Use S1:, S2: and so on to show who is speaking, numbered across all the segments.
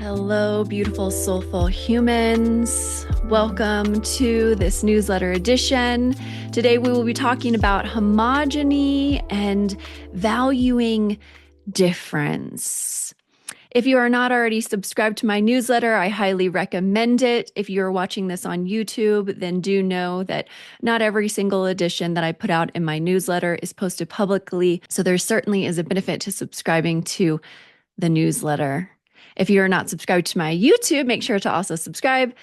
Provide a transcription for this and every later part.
S1: Hello, beautiful, soulful humans. Welcome to this newsletter edition. Today, we will be talking about homogeny and valuing difference. If you are not already subscribed to my newsletter, I highly recommend it. If you're watching this on YouTube, then do know that not every single edition that I put out in my newsletter is posted publicly. So there certainly is a benefit to subscribing to the newsletter. If you're not subscribed to my YouTube, make sure to also subscribe.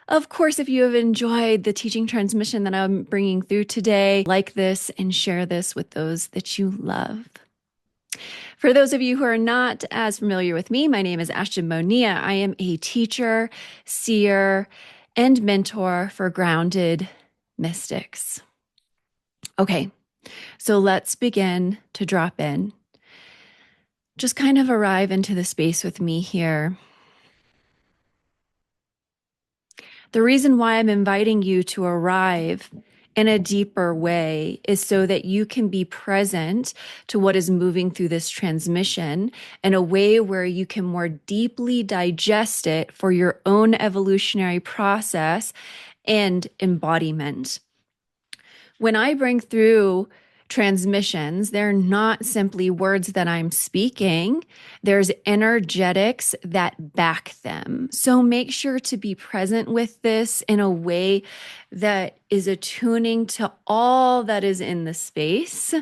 S1: Of course, if you have enjoyed the teaching transmission that I'm bringing through today, like this and share this with those that you love. For those of you who are not as familiar with me, my name is Ashtyn Monea. I am a teacher, seer, and mentor for grounded mystics. Okay, so let's begin to drop in. Just kind of arrive into the space with me here. The reason why I'm inviting you to arrive in a deeper way is so that you can be present to what is moving through this transmission in a way where you can more deeply digest it for your own evolutionary process and embodiment. When I bring through transmissions, they're not simply words that I'm speaking. There's energetics that back them. So make sure to be present with this in a way that is attuning to all that is in the space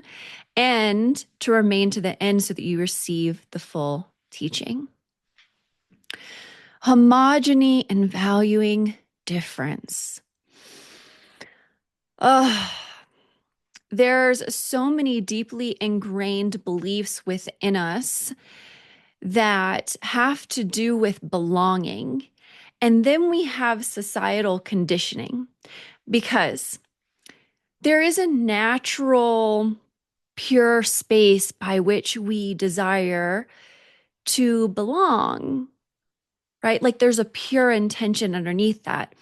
S1: and to remain to the end so that you receive the full teaching. Homogeny and valuing difference. There's so many deeply ingrained beliefs within us that have to do with belonging. And then we have societal conditioning because there is a natural, pure space by which we desire to belong, right? Like there's a pure intention underneath that.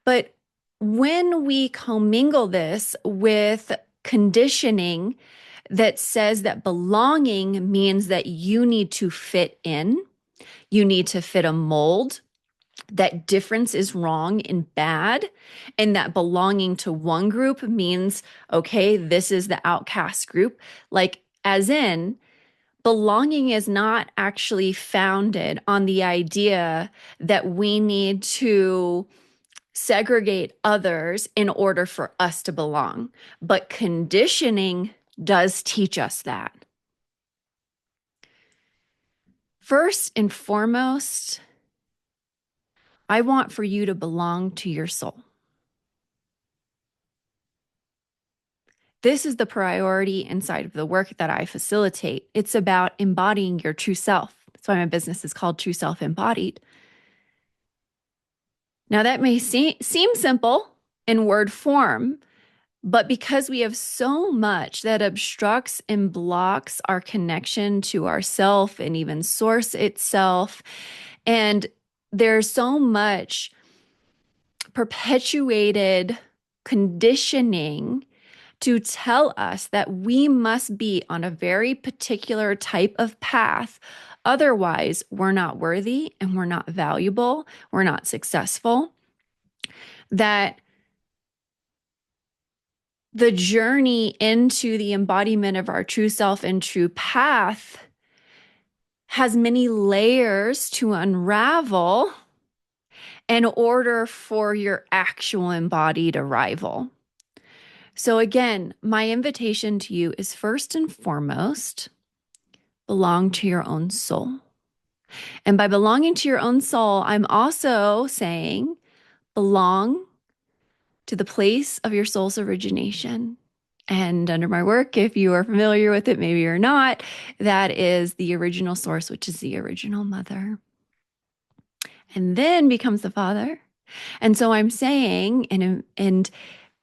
S1: But when we commingle this with conditioning that says that belonging means that you need to fit in, you need to fit a mold, that difference is wrong and bad, and that belonging to one group means, okay, this is the outcast group. Like, as in, belonging is not actually founded on the idea that we need to segregate others in order for us to belong. But conditioning does teach us that. First and foremost, I want for you to belong to your soul. This is the priority inside of the work that I facilitate. It's about embodying your true self. That's why my business is called True Self Embodied. Now, that may seem simple in word form, but because we have so much that obstructs and blocks our connection to ourself and even source itself, and there's so much perpetuated conditioning to tell us that we must be on a very particular type of path. Otherwise, we're not worthy and we're not valuable, we're not successful. That the journey into the embodiment of our true self and true path has many layers to unravel in order for your actual embodied arrival. So again, my invitation to you is first and foremost, belong to your own soul. And by belonging to your own soul, I'm also saying belong to the place of your soul's origination. And under my work, if you are familiar with it, maybe you're not, that is the original source, which is the original mother. And then becomes the father. And so I'm saying, and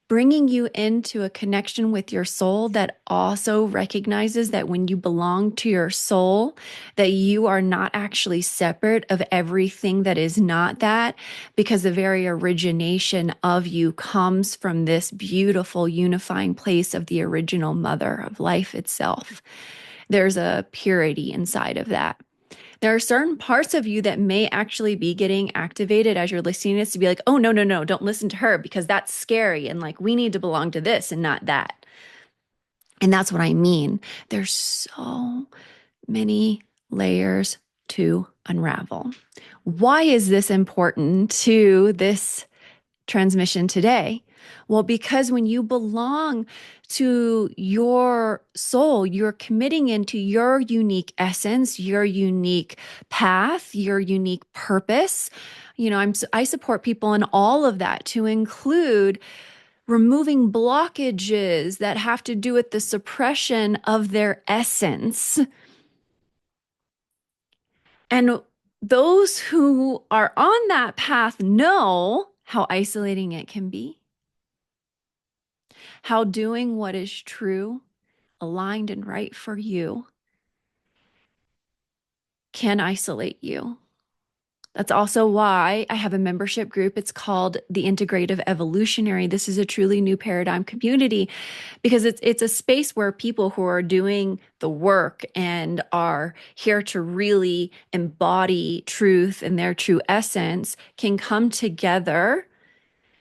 S1: bringing you into a connection with your soul that also recognizes that when you belong to your soul, that you are not actually separate of everything that is not that, because the very origination of you comes from this beautiful unifying place of the original mother of life itself. There's a purity inside of that. There are certain parts of you that may actually be getting activated as you're listening to this to be like, oh, no, no, no, don't listen to her because that's scary. And like, we need to belong to this and not that. And that's what I mean. There's so many layers to unravel. Why is this important to this transmission today? Well, because when you belong to your soul, you're committing into your unique essence, your unique path, your unique purpose. I support people in all of that to include removing blockages that have to do with the suppression of their essence. And those who are on that path know how isolating it can be, how doing what is true, aligned, and right for you can isolate you. That's also why I have a membership group. It's called the Integrative Evolutionary. This is a truly new paradigm community because it's a space where people who are doing the work and are here to really embody truth and their true essence can come together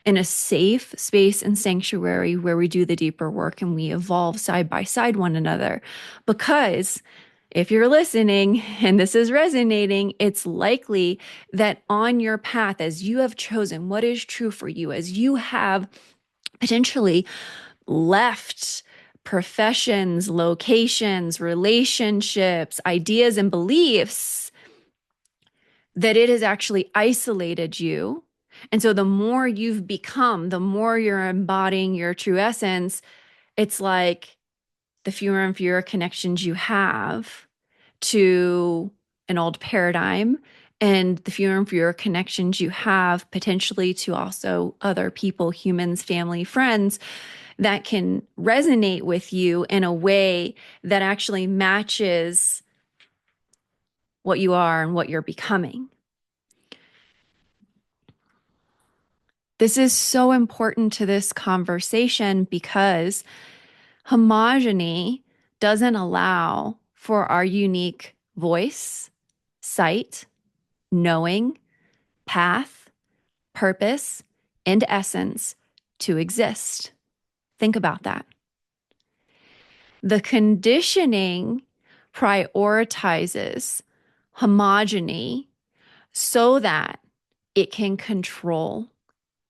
S1: in a safe space and sanctuary where we do the deeper work and we evolve side by side one another. Because if you're listening and this is resonating, it's likely that on your path, as you have chosen what is true for you, as you have potentially left professions, locations, relationships, ideas, and beliefs, that it has actually isolated you. And so the more you've become, the more you're embodying your true essence, it's like the fewer and fewer connections you have to an old paradigm, and the fewer and fewer connections you have potentially to also other people, humans, family, friends that can resonate with you in a way that actually matches what you are and what you're becoming. This is so important to this conversation because homogeny doesn't allow for our unique voice, sight, knowing, path, purpose, and essence to exist. Think about that. The conditioning prioritizes homogeny so that it can control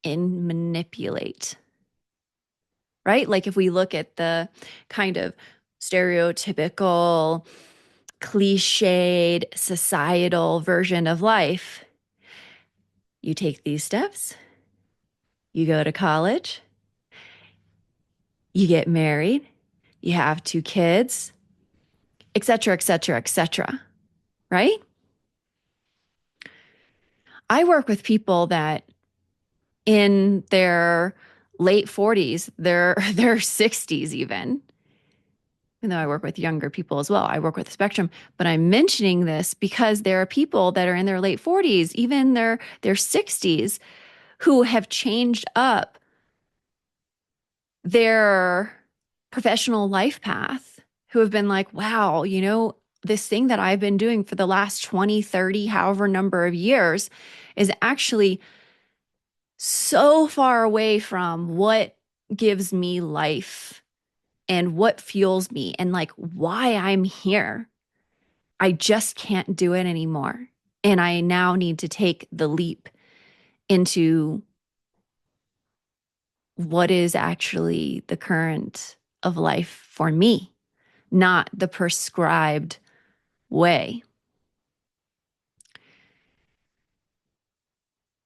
S1: and manipulate, right? Like if we look at the kind of stereotypical, cliched, societal version of life, you take these steps, you go to college, you get married, you have 2 kids, et cetera, et cetera, et cetera, right? I work with people that in their late 40s, their 60s even though I work with younger people as well. I work with the spectrum, but I'm mentioning this because there are people that are in their late 40s, even their 60s, who have changed up their professional life path, who have been like, wow, this thing that I've been doing for the last 20, 30, however number of years is actually so far away from what gives me life and what fuels me and like why I'm here. I just can't do it anymore. And I now need to take the leap into what is actually the current of life for me, not the prescribed way.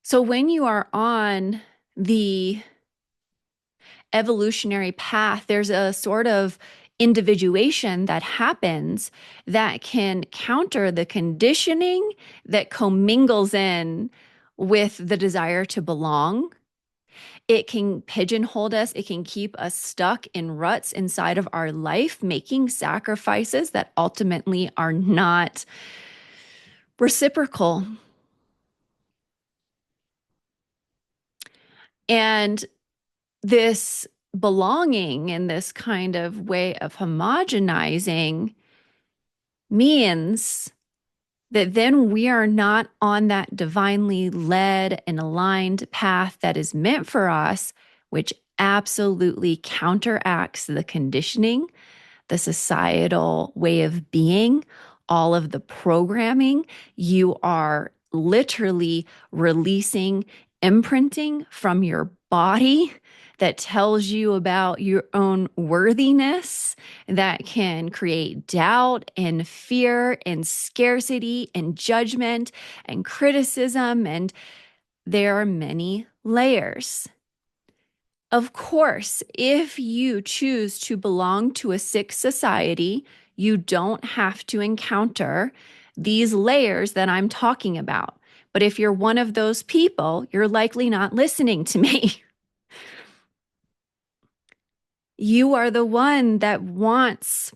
S1: So when you are on the evolutionary path, there's a sort of individuation that happens that can counter the conditioning that commingles in with the desire to belong. It can pigeonhole us. It can keep us stuck in ruts inside of our life, making sacrifices that ultimately are not reciprocal. And this belonging and this kind of way of homogenizing means that then we are not on that divinely led and aligned path that is meant for us, which absolutely counteracts the conditioning, the societal way of being, all of the programming. You are literally releasing imprinting from your body that tells you about your own worthiness, that can create doubt and fear and scarcity and judgment and criticism. And there are many layers. Of course, if you choose to belong to a sick society, you don't have to encounter these layers that I'm talking about. But if you're one of those people, you're likely not listening to me. You are the one that wants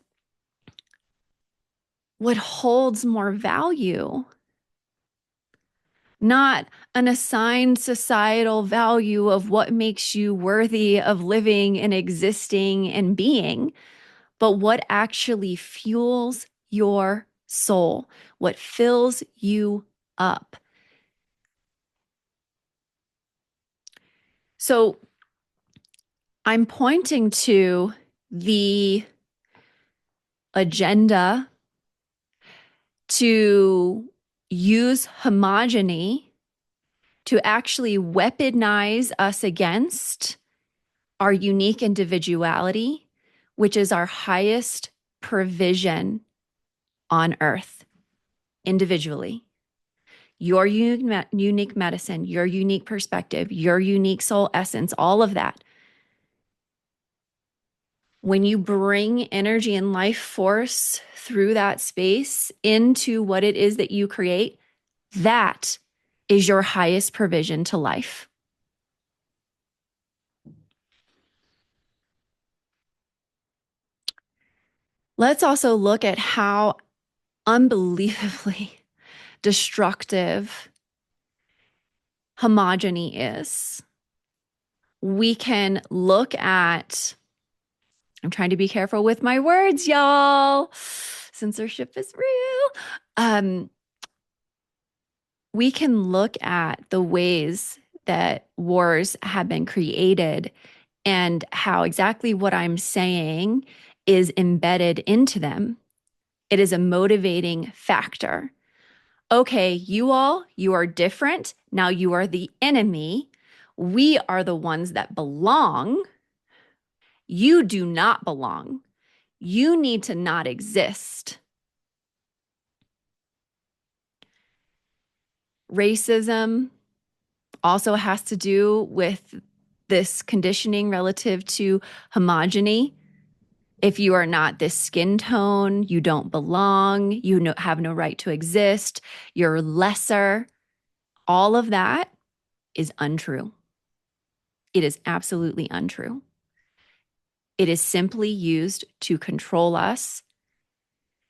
S1: what holds more value, not an assigned societal value of what makes you worthy of living and existing and being, but what actually fuels your soul, what fills you up. So I'm pointing to the agenda to use homogeny to actually weaponize us against our unique individuality, which is our highest provision on earth individually. Your unique medicine, your unique perspective, your unique soul essence, all of that. When you bring energy and life force through that space into what it is that you create, that is your highest provision to life. Let's also look at how unbelievably destructive homogeny is. We can look at, I'm trying to be careful with my words, y'all. Censorship is real. We can look at the ways that wars have been created and how exactly what I'm saying is embedded into them. It is a motivating factor. Okay, you are different. Now you are the enemy. We are the ones that belong. You do not belong. You need to not exist. Racism also has to do with this conditioning relative to homogeny. If you are not this skin tone, you don't belong, you have no right to exist, you're lesser. All of that is untrue. It is absolutely untrue. It is simply used to control us,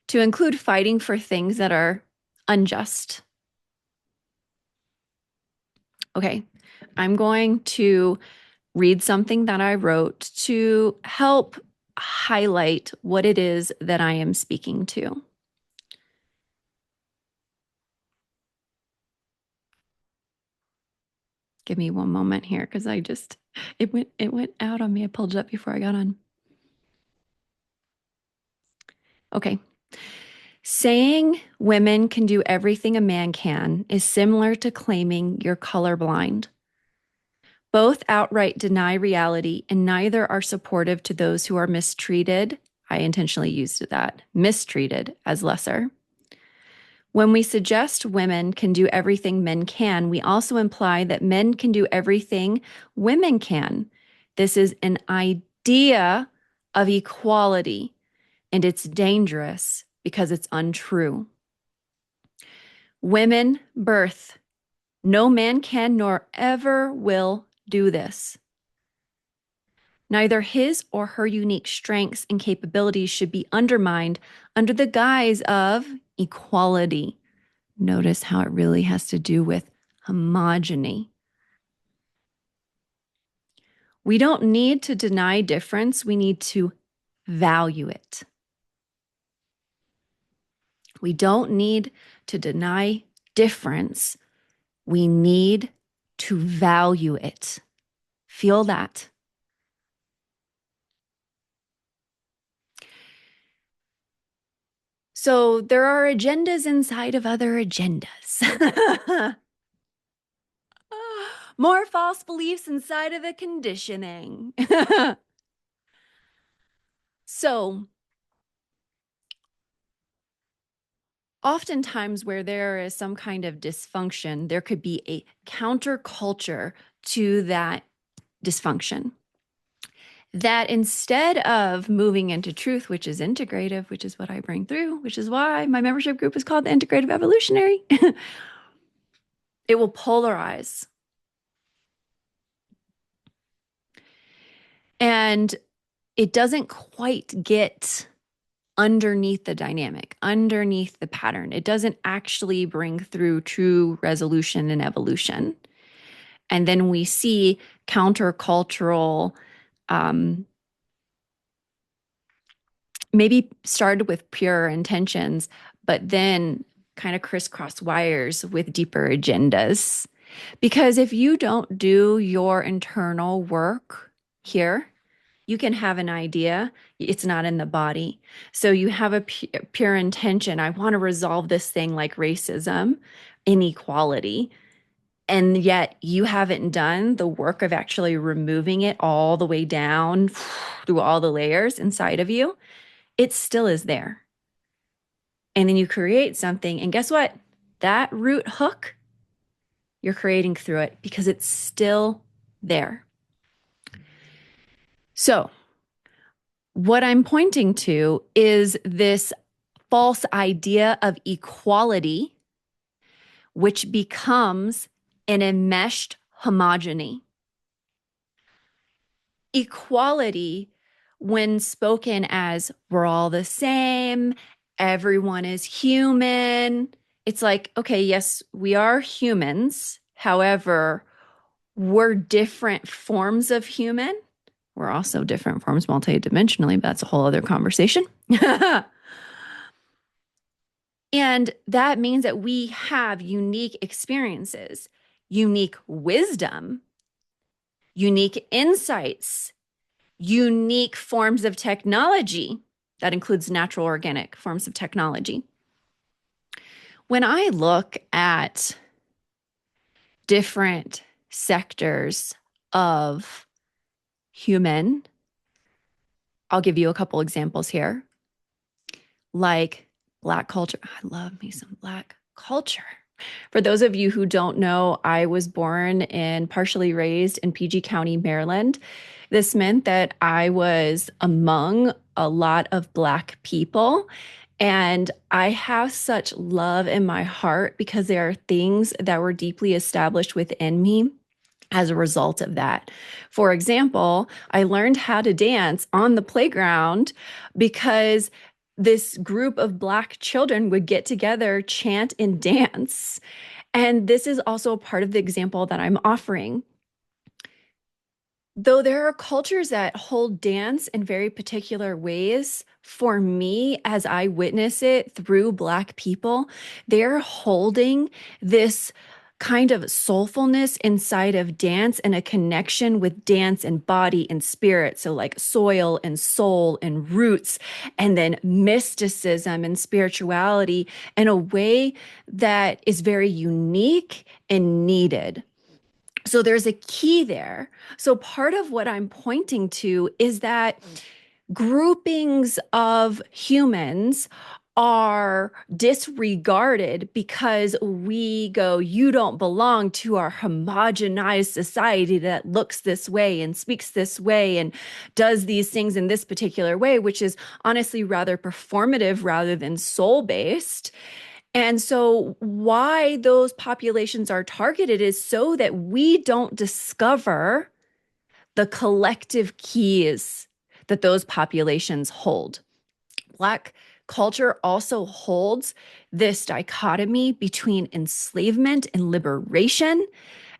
S1: to include fighting for things that are unjust. Okay, I'm going to read something that I wrote to help highlight what it is that I am speaking to. Give me one moment here because it went out on me. I pulled it up before I got on. Okay. Saying women can do everything a man can is similar to claiming you're colorblind. Both outright deny reality, and neither are supportive to those who are mistreated. I intentionally used that, mistreated, as lesser. When we suggest women can do everything men can, we also imply that men can do everything women can. This is an idea of equality, and it's dangerous because it's untrue. Women birth. No man can nor ever will do this. Neither his or her unique strengths and capabilities should be undermined under the guise of equality. Notice how it really has to do with homogeny. We don't need to deny difference. We need to value it. We don't need to deny difference. We need to value it. Feel that. So there are agendas inside of other agendas. More false beliefs inside of the conditioning. So oftentimes where there is some kind of dysfunction, there could be a counterculture to that dysfunction. That instead of moving into truth, which is integrative, which is what I bring through, which is why my membership group is called the Integrative Evolutionary, it will polarize. And it doesn't quite get underneath the dynamic, underneath the pattern. It doesn't actually bring through true resolution and evolution. And then we see countercultural, maybe started with pure intentions, but then kind of crisscross wires with deeper agendas. Because if you don't do your internal work here, you can have an idea, it's not in the body. So you have a pure intention. I want to resolve this thing like racism, inequality. And yet you haven't done the work of actually removing it all the way down through all the layers inside of you. It still is there. And then you create something. And guess what? That root hook, you're creating through it because it's still there. So what I'm pointing to is this false idea of equality, which becomes an enmeshed homogeny. Equality, when spoken as we're all the same, everyone is human, it's like, okay, yes, we are humans. However, we're different forms of human. We're also different forms multidimensionally, but that's a whole other conversation. And that means that we have unique experiences, unique wisdom, unique insights, unique forms of technology. That includes natural organic forms of technology. When I look at different sectors of human, I'll give you a couple examples here. Like Black culture. I love me some Black culture. For those of you who don't know, I was born and partially raised in PG County, Maryland. This meant that I was among a lot of Black people. And I have such love in my heart because there are things that were deeply established within me as a result of that. For example, I learned how to dance on the playground because this group of Black children would get together, chant, and dance. And this is also a part of the example that I'm offering. Though there are cultures that hold dance in very particular ways, for me, as I witness it through Black people, they're holding this kind of soulfulness inside of dance and a connection with dance and body and spirit. So like soil and soul and roots, and then mysticism and spirituality in a way that is very unique and needed. So there's a key there. So part of what I'm pointing to is that groupings of humans are disregarded because we go, you don't belong to our homogenized society that looks this way and speaks this way and does these things in this particular way, which is honestly rather performative rather than soul-based. And so why those populations are targeted is so that we don't discover the collective keys that those populations hold. Black culture also holds this dichotomy between enslavement and liberation.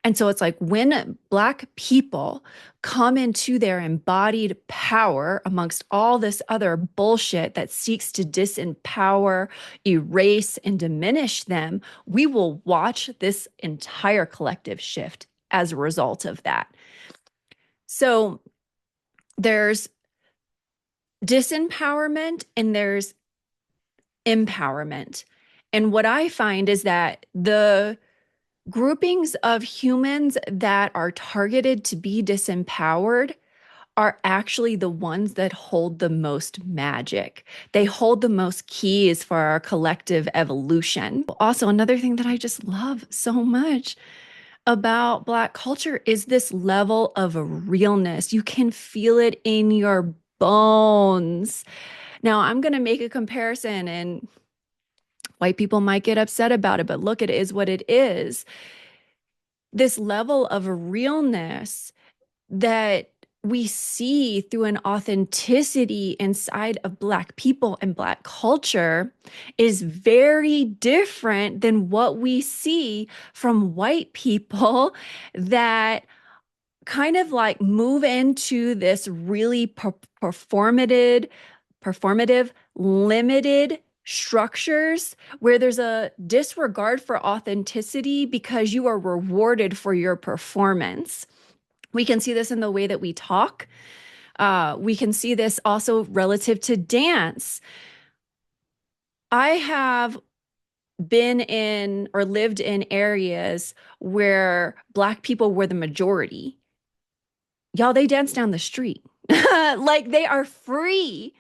S1: And so it's like when Black people come into their embodied power amongst all this other bullshit that seeks to disempower, erase, and diminish them, we will watch this entire collective shift as a result of that. So there's disempowerment and there's empowerment. And what I find is that the groupings of humans that are targeted to be disempowered are actually the ones that hold the most magic. They hold the most keys for our collective evolution. Also, another thing that I just love so much about Black culture is this level of realness. You can feel it in your bones. Now, I'm going to make a comparison, and white people might get upset about it, but look, it is what it is. This level of realness that we see through an authenticity inside of Black people and Black culture is very different than what we see from white people that kind of like move into this really performative, limited structures where there's a disregard for authenticity because you are rewarded for your performance. We can see this in the way that we talk. We can see this also relative to dance. I have been in or lived in areas where Black people were the majority. Y'all, they dance down the street. Like they are free.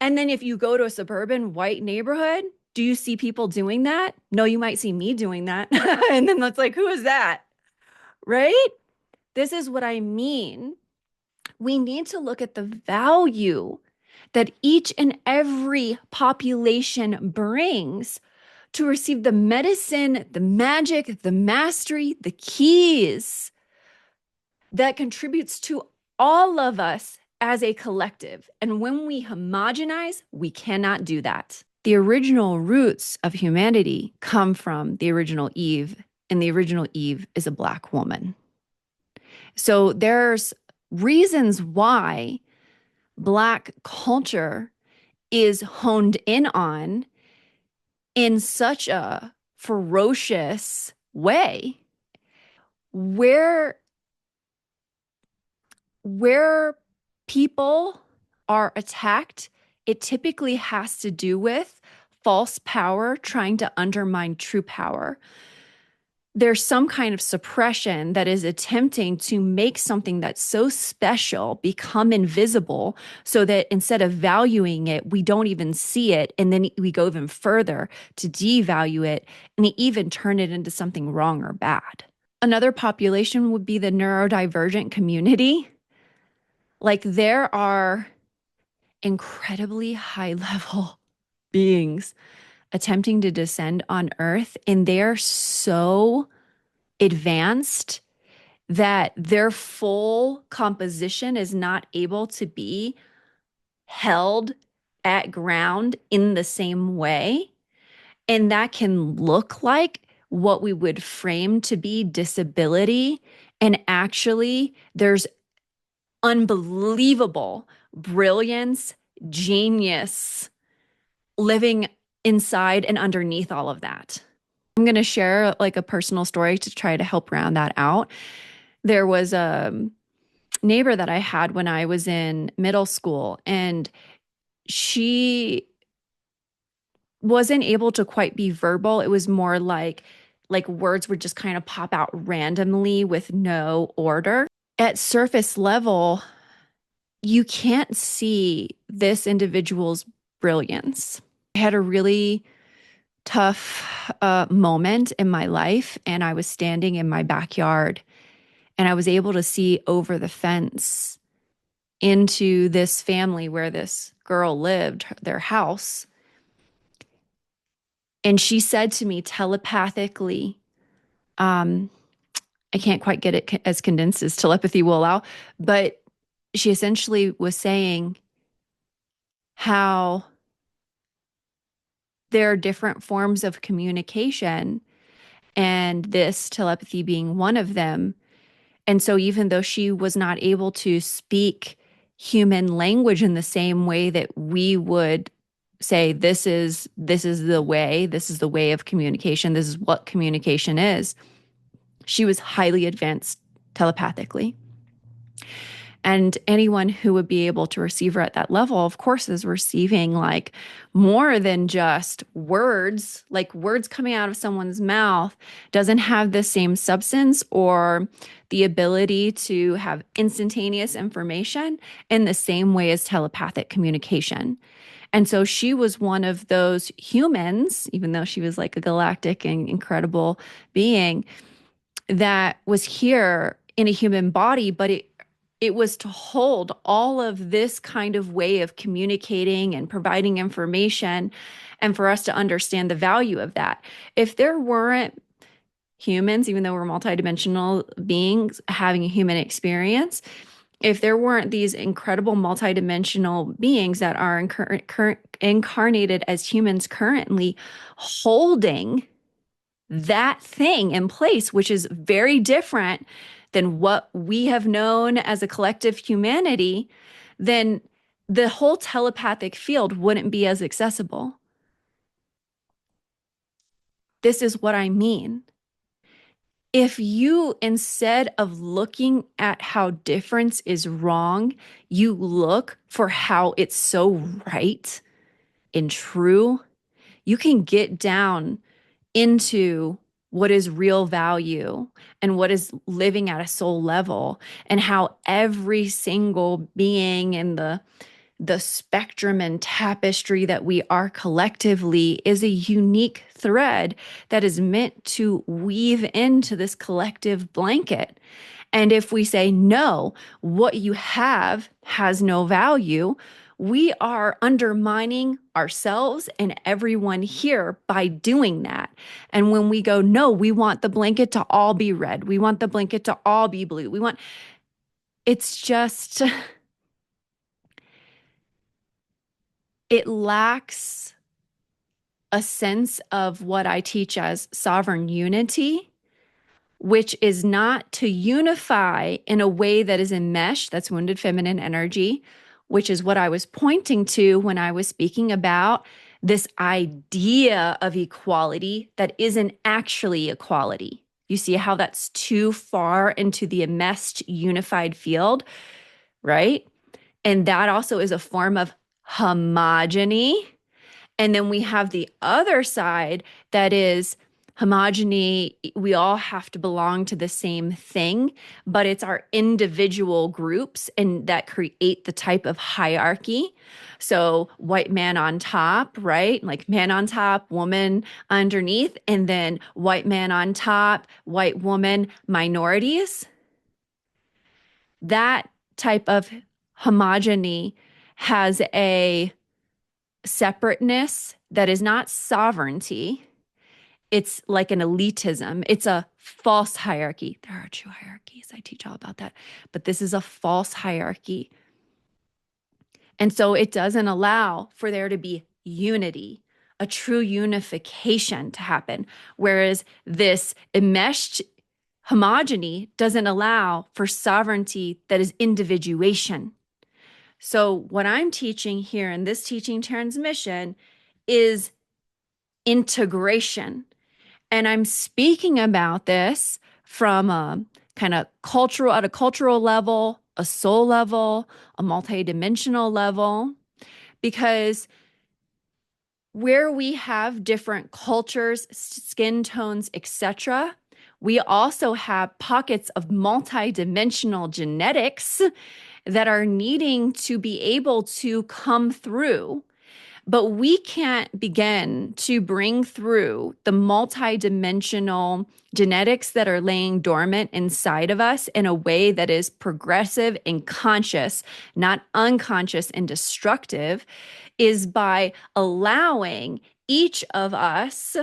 S1: And then if you go to a suburban white neighborhood, do you see people doing that? No, you might see me doing that. And then that's like, who is that? Right? This is what I mean. We need to look at the value that each and every population brings to receive the medicine, the magic, the mastery, the keys that contributes to all of us as a collective. And when we homogenize, we cannot do that. The original roots of humanity come from the original Eve, and the original Eve is a Black woman. So there's reasons why Black culture is honed in on in such a ferocious way where people are attacked, it typically has to do with false power trying to undermine true power. There's some kind of suppression that is attempting to make something that's so special become invisible so that instead of valuing it, we don't even see it. And then we go even further to devalue it and even turn it into something wrong or bad. Another population would be the neurodivergent community. Like there are incredibly high level beings attempting to descend on Earth, and they're so advanced that their full composition is not able to be held at ground in the same way. And that can look like what we would frame to be disability. And actually, there's unbelievable brilliance, genius living inside and underneath all of that. I'm going to share like a personal story to try to help round that out. There was a neighbor that I had when I was in middle school, and she wasn't able to quite be verbal. It was more like words would just kind of pop out randomly with no order. At surface level, you can't see this individual's brilliance. I had a really tough moment in my life, and I was standing in my backyard, and I was able to see over the fence into this family where this girl lived, their house. And she said to me telepathically, um, I can't quite get it as condensed as telepathy will allow, but she essentially was saying how there are different forms of communication, and this telepathy being one of them. And so even though she was not able to speak human language in the same way that we would say this is the way of communication, this is what communication is, she was highly advanced telepathically. And anyone who would be able to receive her at that level, of course, is receiving like more than just words, like words coming out of someone's mouth doesn't have the same substance or the ability to have instantaneous information in the same way as telepathic communication. And so she was one of those humans, even though she was like a galactic and incredible being that was here in a human body, but it was to hold all of this kind of way of communicating and providing information and for us to understand the value of that. If there weren't humans, even though we're multidimensional beings having a human experience, if there weren't these incredible multidimensional beings that are incarnated as humans currently holding that thing in place, which is very different than what we have known as a collective humanity, then the whole telepathic field wouldn't be as accessible. This is what I mean. If you, instead of looking at how difference is wrong, you look for how it's so right and true, you can get down into what is real value and what is living at a soul level, and how every single being in the spectrum and tapestry that we are collectively is a unique thread that is meant to weave into this collective blanket. And if we say, no, what you have has no value, we are undermining ourselves and everyone here by doing that. And when we go, no, we want the blanket to all be red, we want the blanket to all be blue, it's just, it lacks a sense of what I teach as sovereign unity, which is not to unify in a way that is enmeshed, that's wounded feminine energy, which is what I was pointing to when I was speaking about this idea of equality that isn't actually equality. You see how that's too far into the enmeshed unified field, right? And that also is a form of homogeny. And then we have the other side that is homogeny. We all have to belong to the same thing, but it's our individual groups and that create the type of hierarchy. So white man on top, right? Like man on top, woman underneath, and then white man on top, white woman, minorities. That type of homogeny has a separateness that is not sovereignty. It's like an elitism. It's a false hierarchy. There are true hierarchies. I teach all about that. But this is a false hierarchy. And so it doesn't allow for there to be unity, a true unification to happen. Whereas this enmeshed homogeny doesn't allow for sovereignty that is individuation. So what I'm teaching here in this teaching transmission is integration. And I'm speaking about this from a kind of cultural, at a cultural level, a soul level, a multidimensional level, because where we have different cultures, skin tones, etc., we also have pockets of multidimensional genetics that are needing to be able to come through. But we can't begin to bring through the multidimensional genetics that are laying dormant inside of us in a way that is progressive and conscious, not unconscious and destructive, is by allowing each of us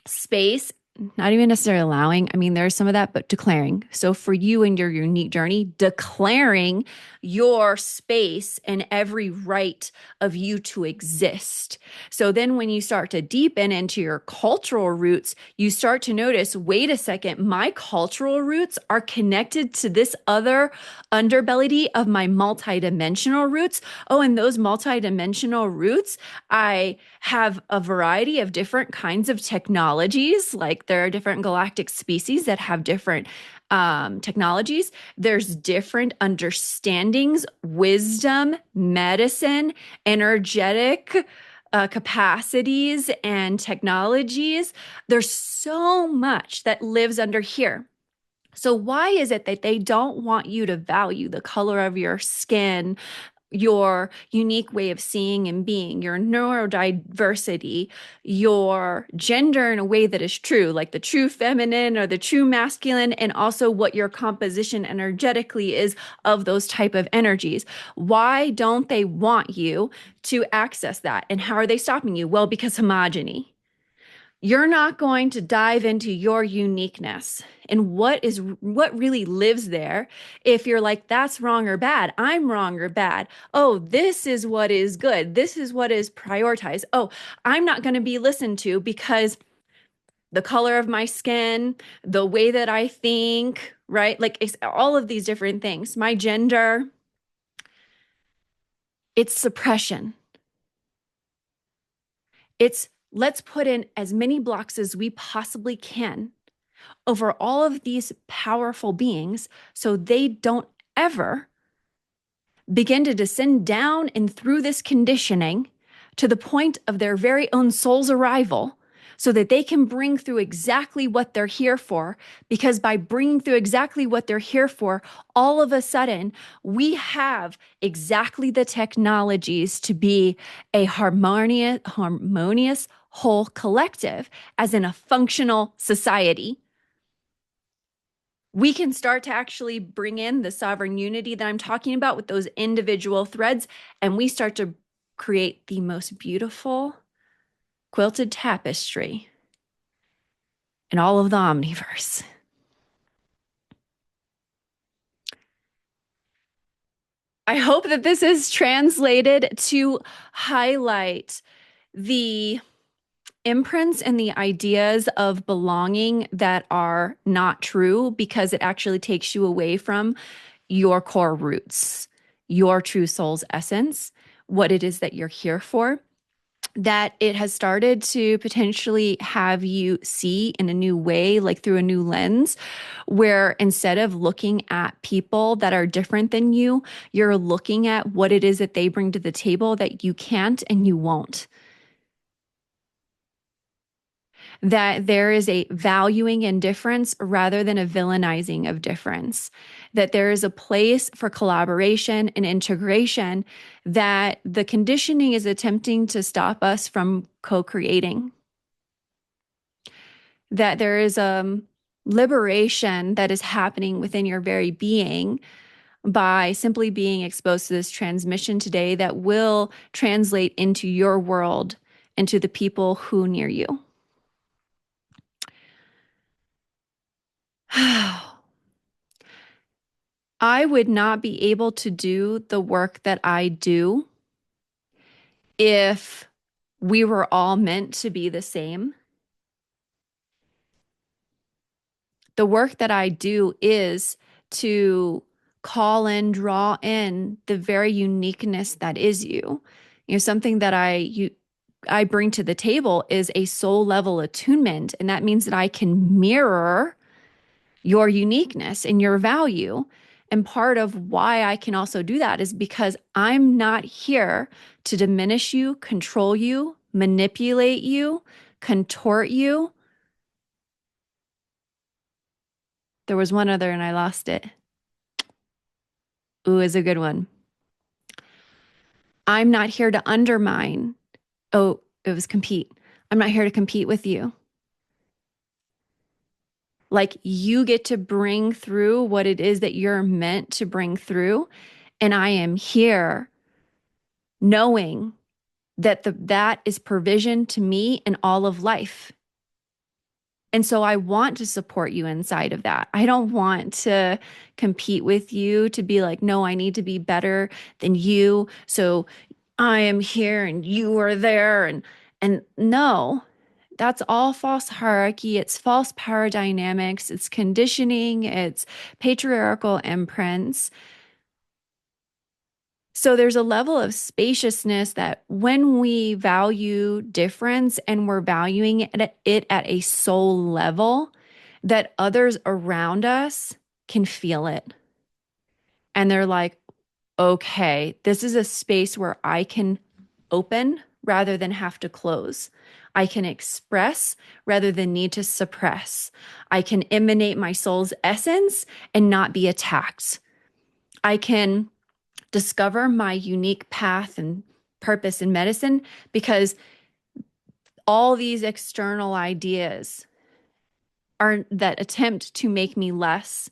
S1: space not even necessarily allowing, I mean, there's some of that, but declaring. So for you and your unique journey, declaring your space and every right of you to exist. So then when you start to deepen into your cultural roots, you start to notice, wait a second, my cultural roots are connected to this other underbelly of my multidimensional roots. Oh, and those multidimensional roots, I have a variety of different kinds of technologies. Like there are different galactic species that have different technologies. There's different understandings, wisdom, medicine, energetic capacities, and technologies. There's so much that lives under here. So, why is it that they don't want you to value the color of your skin, your unique way of seeing and being, your neurodiversity, your gender in a way that is true, like the true feminine or the true masculine, and also what your composition energetically is of those type of energies? Why don't they want you to access that? And how are they stopping you? Well, because homogeny. You're not going to dive into your uniqueness and what really lives there. If you're like, that's wrong or bad, I'm wrong or bad, oh, this is what is good, this is what is prioritized, oh, I'm not going to be listened to because the color of my skin, the way that I think, right? Like it's all of these different things, my gender, it's suppression. It's let's put in as many blocks as we possibly can over all of these powerful beings so they don't ever begin to descend down and through this conditioning to the point of their very own soul's arrival so that they can bring through exactly what they're here for. Because by bringing through exactly what they're here for, all of a sudden, we have exactly the technologies to be a harmonious whole collective, as in a functional society. We can start to actually bring in the sovereign unity that I'm talking about with those individual threads, and we start to create the most beautiful quilted tapestry in all of the omniverse. I hope that this is translated to highlight the imprints and the ideas of belonging that are not true, because it actually takes you away from your core roots, your true soul's essence, what it is that you're here for. That it has started to potentially have you see in a new way, like through a new lens, where instead of looking at people that are different than you, you're looking at what it is that they bring to the table that you can't and you won't. That there is a valuing in difference rather than a villainizing of difference, that there is a place for collaboration and integration, that the conditioning is attempting to stop us from co-creating, that there is a liberation that is happening within your very being by simply being exposed to this transmission today that will translate into your world and to the people who near you. I would not be able to do the work that I do if we were all meant to be the same. The work that I do is to call and draw in the very uniqueness that is you. You know, something that I bring to the table is a soul level attunement, and that means that I can mirror your uniqueness and your value. And part of why I can also do that is because I'm not here to diminish you, control you, manipulate you, contort you. There was one other and I lost it. Ooh, is a good one. I'm not here to undermine. Oh, it was compete. I'm not here to compete with you. Like you get to bring through what it is that you're meant to bring through. And I am here knowing that that is provision to me in all of life. And so I want to support you inside of that. I don't want to compete with you to be like, no, I need to be better than you. So I am here and you are there. And no, that's all false hierarchy. It's false power dynamics. It's conditioning. It's patriarchal imprints. So there's a level of spaciousness that when we value difference and we're valuing it at a soul level, that others around us can feel it. And they're like, okay, this is a space where I can open rather than have to close. I can express rather than need to suppress. I can emanate my soul's essence and not be attacked. I can discover my unique path and purpose in medicine because all these external ideas are that attempt to make me less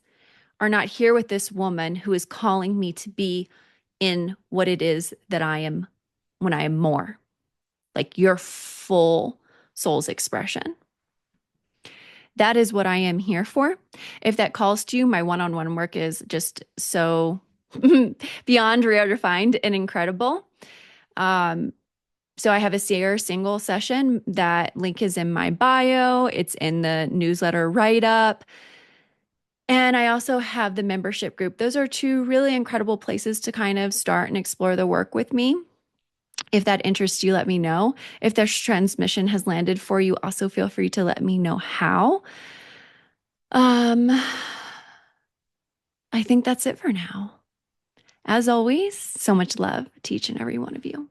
S1: are not here with this woman who is calling me to be in what it is that I am when I am more like your full soul's expression. That is what I am here for. If that calls to you, my one-on-one work is just so beyond refined and incredible. Um, so I have a seer single session. That link is in my bio. It's in the newsletter write up. And I also have the membership group. Those are two really incredible places to kind of start and explore the work with me. If that interests you, let me know. If this transmission has landed for you, also feel free to let me know how. Um, I think that's it for now. As always, so much love to each and every one of you.